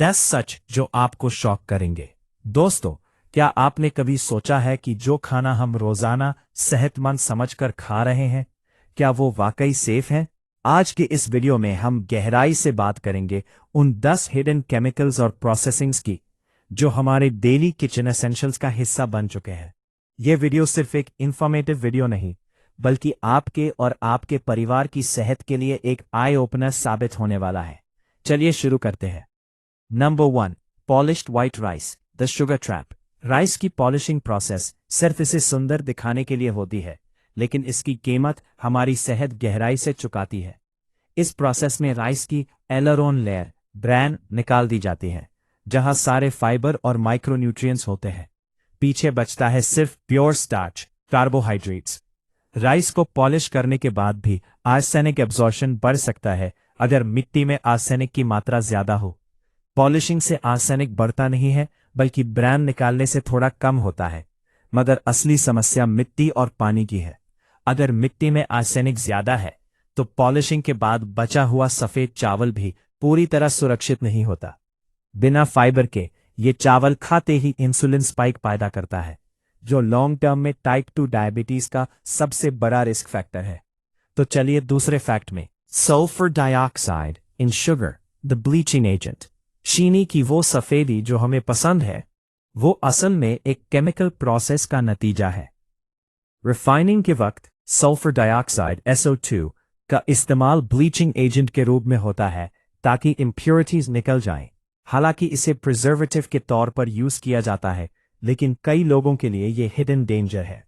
10 सच जो आपको शॉक करेंगे। दोस्तों, क्या आपने कभी सोचा है कि जो खाना हम रोजाना सेहतमंद समझकर खा रहे हैं, क्या वो वाकई सेफ है? आज के इस वीडियो में हम गहराई से बात करेंगे उन 10 हिडन केमिकल्स और प्रोसेसिंग्स की जो हमारे डेली किचन एसेंशियल्स का हिस्सा बन चुके हैं। यह वीडियो सिर्फ एक इंफॉर्मेटिव वीडियो नहीं, बल्कि आपके और आपके परिवार की सेहत के लिए एक आई ओपनर साबित होने वाला है। चलिए शुरू करते हैं। Number 1, polished white rice, the sugar trap. Rice की पॉलिशिंग प्रोसेस सिर्फ इसे सुंदर दिखाने के लिए होती है, लेकिन इसकी कीमत हमारी सेहत गहराई से चुकाती है। इस प्रोसेस में राइस की एलरोन लेयर ब्रैन निकाल दी जाती है, जहां सारे फाइबर और माइक्रोन्यूट्रिएंट्स होते हैं। पीछे बचता है सिर्फ प्योर स्टार्च, कार्बोहाइड्रेट्स। राइस को पॉलिश करने के बाद भी आर्सेनिक एब्जॉर्प्शन बढ़ सकता है अगर मिट्टी में आर्सेनिक की मात्रा ज्यादा हो। पॉलिशिंग से आर्सेनिक बढ़ता नहीं है, बल्कि ब्रैन निकालने से थोड़ा कम होता है। मगर असली समस्या मिट्टी और पानी की है। अगर मिट्टी में आर्सेनिक ज्यादा है, तो पॉलिशिंग के बाद बचा हुआ सफेद चावल भी पूरी तरह सुरक्षित नहीं होता। बिना फाइबर के ये चावल खाते ही इंसुलिन स्पाइक पैदा करता है, जो लॉन्ग टर्म में टाइप 2 डायबिटीज का सबसे बड़ा रिस्क फैक्टर है। तो चलिए दूसरे फैक्ट में, sulphur dioxide in sugar, the bleaching agent. चीनी की वो सफेदी जो हमें पसंद है, वो असल में एक केमिकल प्रोसेस का नतीजा है। रिफाइनिंग के वक्त सल्फर डाइऑक्साइड SO2 का इस्तेमाल ब्लीचिंग एजेंट के रूप में होता है, ताकि इम्प्योरिटीज निकल जाएं। हालांकि इसे प्रिजर्वेटिव के तौर पर यूज किया जाता है, लेकिन कई लोगों के लिए यह हिडन डेंजर है।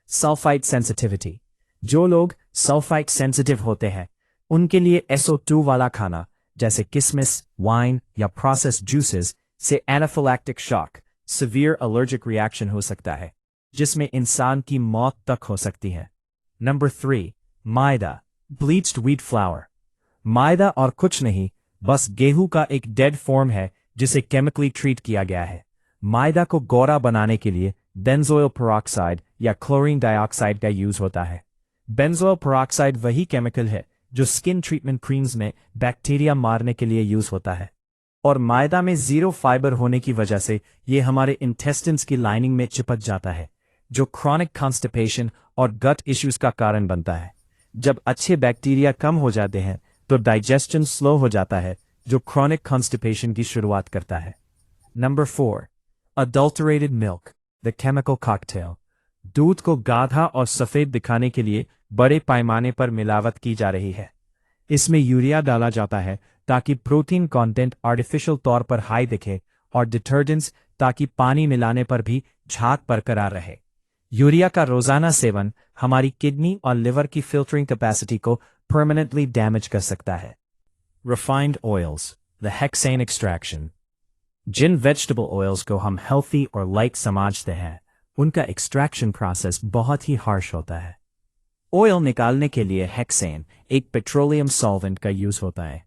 Sulphide sensitivity. जो लोग सल्फाइड सेंसिटिव होते हैं, उनके लिए SO2 वाला खाना जैसे किशमिश, वाइन या प्रोसेस्ड जूसेस से anaphylactic shock, severe allergic reaction हो सकता है, जिसमें इंसान की मौत तक हो सकती है। नंबर 3, मैदा, ब्लीच्ड व्हीट फ्लावर। मैदा और कुछ नहीं, बस गेहूं का एक डेड फॉर्म है जिसे केमिकली ट्रीट किया गया है। मैदा को गोरा बनाने के लिए बेंजोइल पेरोक्साइड या क्लोरीन डाइऑक्साइड का यूज होता है। बेंजोइल पेरोक्साइड वही केमिकल है जो स्किन ट्रीटमेंट क्रीम्स में बैक्टीरिया मारने के लिए यूज होता है। और मैदा में जीरो फाइबर होने की वजह से यह हमारे इंटेस्टिन्स की लाइनिंग में चिपक जाता है, जो क्रॉनिक कॉन्स्टिपेशन और गट इश्यूज का कारण बनता है। जब अच्छे बैक्टीरिया कम हो जाते हैं, तो डाइजेशन स्लो हो जाता है, जो क्रॉनिक कॉन्स्टिपेशन की शुरुआत करता है। Number 4, adulterated milk, the chemical cocktail. दूध को गाढ़ा और सफेद दिखाने के लिए बड़े पैमाने पर मिलावट की जा रही है। इसमें यूरिया डाला जाता है ताकि प्रोटीन कंटेंट आर्टिफिशियल तौर पर हाई दिखे, और डिटर्जेंट्स ताकि पानी मिलाने पर भी झाग बरकरार रहे। यूरिया का रोजाना सेवन हमारी किडनी और लिवर की फिल्टरिंग कैपेसिटी को परमानेंटली डैमेज कर सकता है। Refined oils, the hexane extraction. जिन वेजिटेबल ऑयल्स को हम हेल्थी और लाइट समझते हैं, उनका एक्सट्रैक्शन प्रोसेस बहुत ही हार्श होता है। ऑयल निकालने के लिए हेक्सेन, एक पेट्रोलियम सॉल्वेंट का यूज होता है।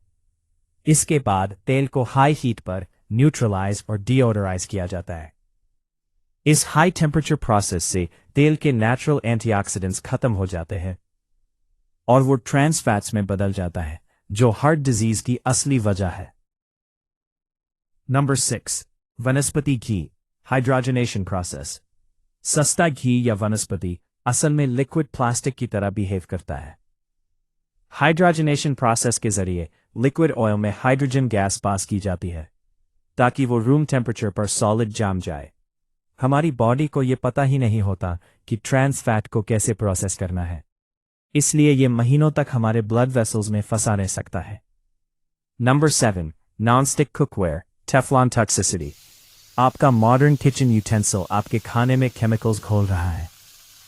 इसके बाद तेल को हाई हीट पर न्यूट्रलाइज और डिओडराइज किया जाता है। इस हाई टेम्परेचर प्रोसेस से तेल के नेचुरल एंटीऑक्सीडेंट्स खत्म हो जाते हैं और वो ट्रांस फैट्स में बदल जाता है, जो हार्ट डिजीज की असली वजह है। नंबर 6, वनस्पति घी, हाइड्रोजनेशन प्रोसेस। सस्ता घी या वनस्पति असल में लिक्विड प्लास्टिक की तरह बिहेव करता है। हाइड्रोजनेशन प्रोसेस के जरिए लिक्विड ऑयल में हाइड्रोजन गैस पास की जाती है, ताकि वो रूम टेम्परेचर पर सॉलिड जम जाए। हमारी बॉडी को ये पता ही नहीं होता कि ट्रांस फैट को कैसे प्रोसेस करना है, इसलिए ये महीनों तक हमारे ब्लड वेसल्स में फंसा रह सकता है। Number 7, non-stick cookware, Teflon toxicity. आपका मॉडर्न किचन यूटेंसिल आपके खाने में केमिकल्स घोल रहा है।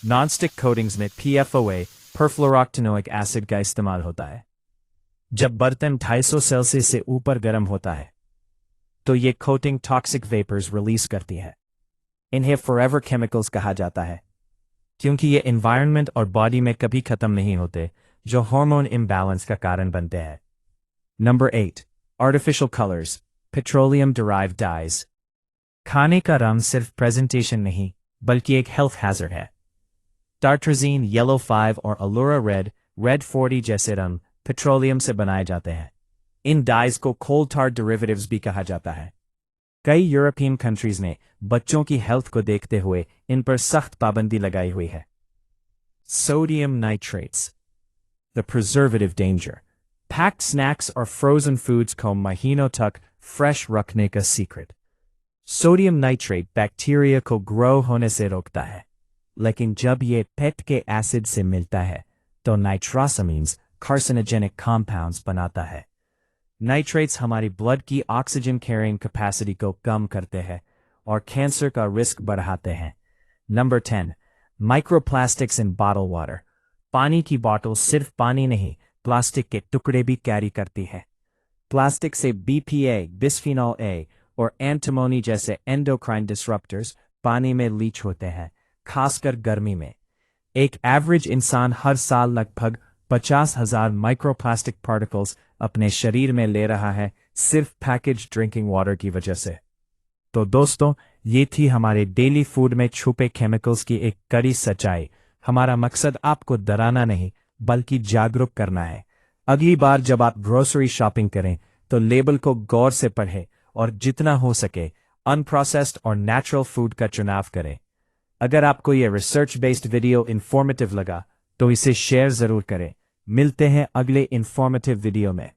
नॉन-स्टिक कोटिंग्स में PFOA, परफ्लोरोक्टेनोइक एसिड का इस्तेमाल होता है। जब बर्तन 250 सेल्सियस से ऊपर गर्म होता है, तो ये कोटिंग टॉक्सिक वेपर्स रिलीज करती है। इन्हें फॉरएवर केमिकल्स कहा जाता है, क्योंकि ये एनवायरनमेंट और बॉडी में कभी खत्म नहीं होते, जो हार्मोन इम्बैलेंस का कारण बनते हैं। Number 8, artificial colours, petroleum derived dyes. खाने का रंग सिर्फ प्रेजेंटेशन नहीं, बल्कि एक हेल्थ हैजर्ड है। टार्ट्रजीन, येलो 5 और अलुरा रेड 40 जैसे रंग पेट्रोलियम से बनाए जाते हैं। इन डाइज को कोल टार डेरिवेटिव्स भी कहा जाता है। कई यूरोपियन कंट्रीज ने बच्चों की हेल्थ को देखते हुए इन पर सख्त पाबंदी लगाई हुई है। Sodium nitrates, the preservative danger. Packed snacks और फ्रोजन फूड्स को महीनों तक फ्रेश रखने का सीक्रेट। सोडियम नाइट्रेट बैक्टीरिया को ग्रो होने से रोकता है, लेकिन जब ये पेट के एसिड से मिलता है तो नाइट्रोसामीन्स कार्सिनोजेनिक कंपाउंड्स बनाता है। नाइट्रेट्स हमारी ब्लड की ऑक्सीजन कैरिंग कैपेसिटी को कम करते हैं और कैंसर का रिस्क बढ़ाते हैं। नंबर 10, माइक्रोप्लास्टिक्स इन बॉटल वाटर। पानी की बोतल सिर्फ पानी नहीं, प्लास्टिक के टुकड़े भी कैरी करती है। प्लास्टिक से बीपीए, बिस्फेनॉल ए और एंटीमोनी जैसे एंडोक्राइन डिसरप्टर्स पानी में लीच होते हैं, खासकर गर्मी में। एक एवरेज इंसान हर साल लगभग 50,000 माइक्रोप्लास्टिक पार्टिकल्स अपने शरीर में ले रहा है, सिर्फ पैकेज ड्रिंकिंग वाटर की वजह से। तो दोस्तों, ये थी हमारे डेली फूड में छुपे केमिकल्स की एक कड़ी सच्चाई। हमारा मकसद आपको डराना नहीं, बल्कि जागरूक करना है। अगली बार जब आप ग्रोसरी शॉपिंग करें तो लेबल को गौर से पढ़ें और जितना हो सके अनप्रोसेस्ड और नेचुरल फूड का चुनाव करें। अगर आपको यह रिसर्च बेस्ड वीडियो इंफॉर्मेटिव लगा तो इसे शेयर जरूर करें। मिलते हैं अगले इंफॉर्मेटिव वीडियो में।